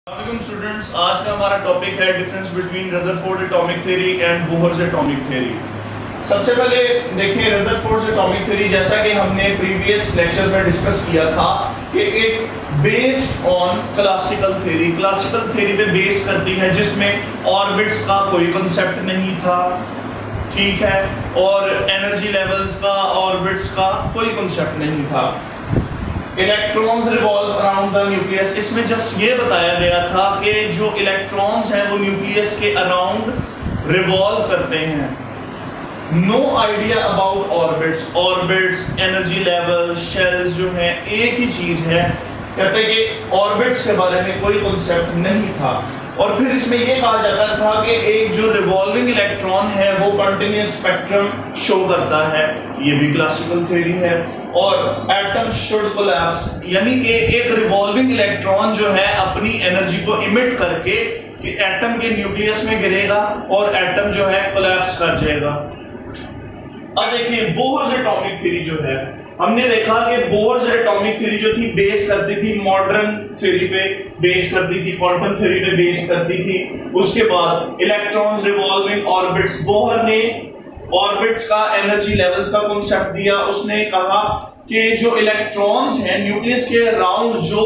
Students, आज का हमारा टॉपिक है difference between Rutherford atomic theory and Bohr's atomic theory. सबसे पहले देखिए रदरफोर्ड एटॉमिक थ्योरी, जैसा कि हमने प्रीवियस लेक्चर्स में डिस्कस किया था कि एक बेस्ड ऑन क्लासिकल थ्योरी पे बेस करती है, जिसमें ऑर्बिट्स का कोई कॉन्सेप्ट नहीं था, ठीक है, और एनर्जी लेवल्स का, ऑर्बिट्स का कोई कॉन्सेप्ट नहीं था। Electrons revolve around the nucleus, इसमें जस्ट ये बताया गया था कि जो इलेक्ट्रॉन्स हैं वो न्यूक्लियस के अराउंड रिवॉल्व करते हैं। No idea about orbits, energy level, shells जो हैं एक ही चीज है। कहते हैं कि ऑर्बिट्स के बारे में कोई कॉन्सेप्ट नहीं था। और फिर इसमें यह कहा जाता था कि एक जो रिवॉल्विंग इलेक्ट्रॉन है वो कंटिन्यूअस स्पेक्ट्रम शो करता है, ये भी क्लासिकल थ्योरी है। और एटम शुड कोलैप्स, यानी कि एक रिवॉल्विंग इलेक्ट्रॉन जो है अपनी एनर्जी को इमिट करके कि एटम के न्यूक्लियस में गिरेगा और एटम जो है कोलैप्स कर जाएगा। अब देखिए बोहर्स एटॉमिक थ्योरी जो है, हमने देखा कि बोहर्स एटॉमिक थ्योरी जो थी बेस करती थी मॉडर्न थ्योरी पे, बेस करती थी क्वांटम थ्योरी पे, बेस करती थी। उसके बाद इलेक्ट्रॉन्स रिवॉल्विंग ऑर्बिट्स, बोहर ने ऑर्बिट्स का एनर्जी लेवल्स का कॉन्सेप्ट दिया। उसने कहा कि जो इलेक्ट्रॉन्स हैं न्यूक्लियस के अराउंड जो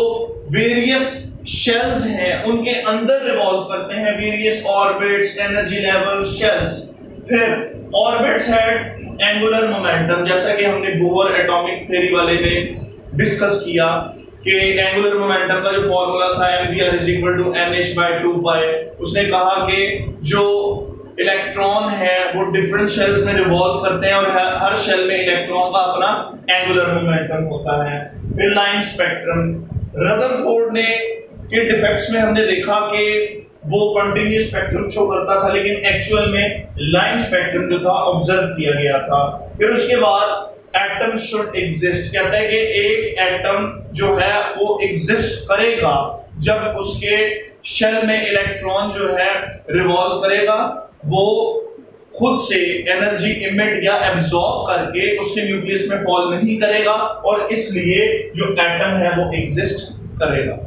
वेरियस शेल्स हैं उनके अंदर रिवॉल्व करते हैं various orbits, energy level, shells. फिर ऑर्बिट्स हैड एंगुलर मोमेंटम, जैसा कि हमने बोहर एटॉमिक थ्योरी वाले में डिस्कस किया कि एंगुलर मोमेंटम का जो फॉर्मूला था mvr = nh/2π। उसने कहा कि जो इलेक्ट्रॉन है वो डिफरेंट शेल्स में रिवॉल्व करते हैं और हर शेल में इलेक्ट्रॉन का अपना एंगुलर मोमेंटम होता है। फिर लाइन स्पेक्ट्रम, रदरफोर्ड ने के डिफेक्ट्स में हमने देखा कि वो कंटिन्यूअस स्पेक्ट्रम शो करता था, लेकिन एक्चुअल में लाइन स्पेक्ट्रम जो था ऑब्जर्व किया गया था। फिर उसके बाद एटम शुड एग्जिस्ट, कहता है कि एक एटम जो है वो एग्जिस्ट करेगा जब उसके शेल में इलेक्ट्रॉन जो है रिवॉल्व करेगा, वो खुद से एनर्जी इमिट या एब्सॉर्ब करके उसके न्यूक्लियस में फॉल नहीं करेगा, और इसलिए जो एटम है वो एग्जिस्ट करेगा।